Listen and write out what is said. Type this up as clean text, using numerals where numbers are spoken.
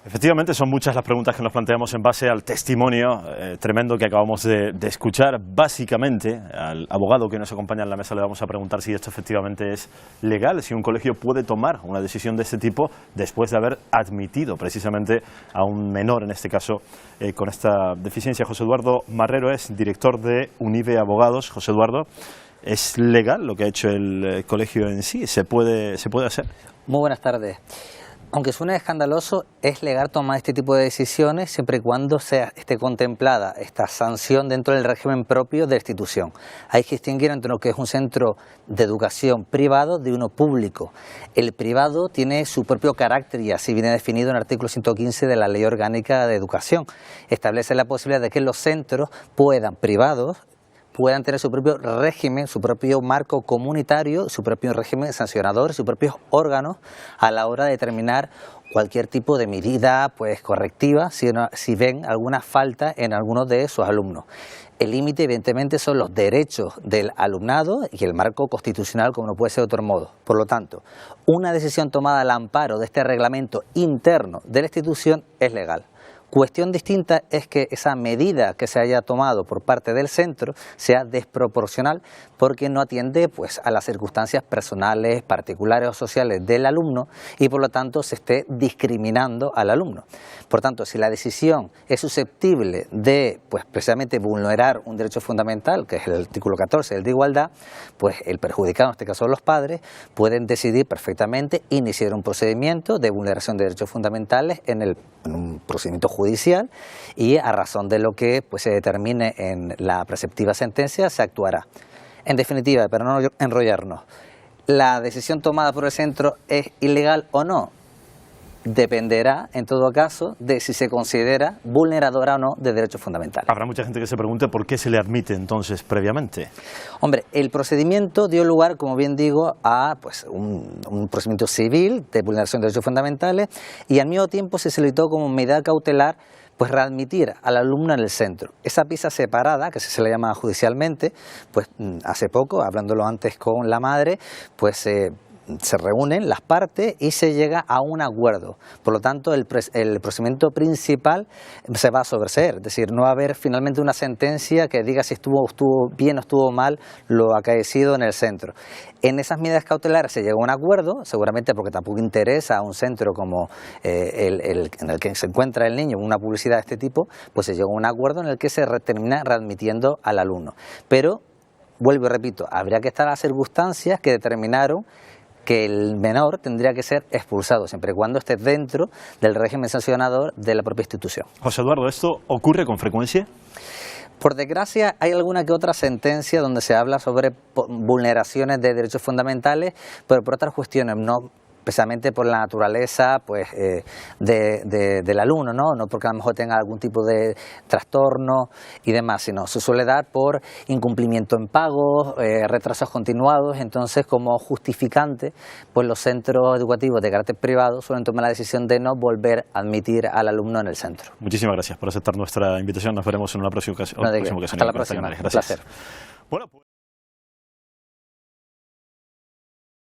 Efectivamente, son muchas las preguntas que nos planteamos en base al testimonio tremendo que acabamos de escuchar. Básicamente, al abogado que nos acompaña en la mesa le vamos a preguntar si esto efectivamente es legal, si un colegio puede tomar una decisión de este tipo después de haber admitido precisamente a un menor, en este caso, con esta deficiencia. José Eduardo Marrero es director de Unive Abogados. José Eduardo, ¿es legal lo que ha hecho el colegio en sí? ¿Se puede hacer? Muy buenas tardes. Aunque suene escandaloso, es legal tomar este tipo de decisiones siempre y cuando esté contemplada esta sanción dentro del régimen propio de la institución. Hay que distinguir entre lo que es un centro de educación privado de uno público. El privado tiene su propio carácter y así viene definido en el artículo 115 de la Ley Orgánica de Educación. Establece la posibilidad de que los centros privados puedan tener su propio régimen, su propio marco comunitario, su propio régimen sancionador, sus propios órganos a la hora de determinar cualquier tipo de medida correctiva si ven alguna falta en alguno de sus alumnos. El límite evidentemente son los derechos del alumnado y el marco constitucional, como no puede ser de otro modo. Por lo tanto, una decisión tomada al amparo de este reglamento interno de la institución es legal. Cuestión distinta es que esa medida que se haya tomado por parte del centro sea desproporcional porque no atiende a las circunstancias personales, particulares o sociales del alumno y por lo tanto se esté discriminando al alumno. Por tanto, si la decisión es susceptible de precisamente vulnerar un derecho fundamental, que es el artículo 14, el de igualdad, el perjudicado, en este caso los padres, pueden decidir perfectamente iniciar un procedimiento de vulneración de derechos fundamentales en un procedimiento judicial y a razón de lo que se determine en la preceptiva sentencia se actuará. En definitiva, para no enrollarnos, ¿la decisión tomada por el centro es ilegal o no? Dependerá, en todo caso, de si se considera vulneradora o no de derechos fundamentales. Habrá mucha gente que se pregunte por qué se le admite entonces previamente. Hombre, el procedimiento dio lugar, como bien digo, a un procedimiento civil de vulneración de derechos fundamentales y al mismo tiempo se solicitó como medida cautelar readmitir al alumno en el centro. Esa pieza separada, que se le llama judicialmente, hace poco, hablándolo antes con la madre, se reúnen las partes y se llega a un acuerdo. Por lo tanto, el procedimiento principal se va a sobreseer, es decir, no va a haber finalmente una sentencia que diga si estuvo bien o estuvo mal lo acaecido en el centro. En esas medidas cautelares se llega a un acuerdo, seguramente porque tampoco interesa a un centro como en el que se encuentra el niño, una publicidad de este tipo, se llega a un acuerdo en el que se termina readmitiendo al alumno. Pero, vuelvo y repito, habría que estar las circunstancias que determinaron que el menor tendría que ser expulsado siempre y cuando esté dentro del régimen sancionador de la propia institución. José Eduardo, ¿esto ocurre con frecuencia? Por desgracia, hay alguna que otra sentencia donde se habla sobre vulneraciones de derechos fundamentales, pero por otras cuestiones, no precisamente por la naturaleza del alumno, no porque a lo mejor tenga algún tipo de trastorno y demás, sino se suele dar por incumplimiento en pagos, retrasos continuados. Entonces, como justificante, los centros educativos de carácter privado suelen tomar la decisión de no volver a admitir al alumno en el centro. Muchísimas gracias por aceptar nuestra invitación. Nos veremos en una próxima ocasión. Hasta la próxima. Gracias. Un placer. Bueno,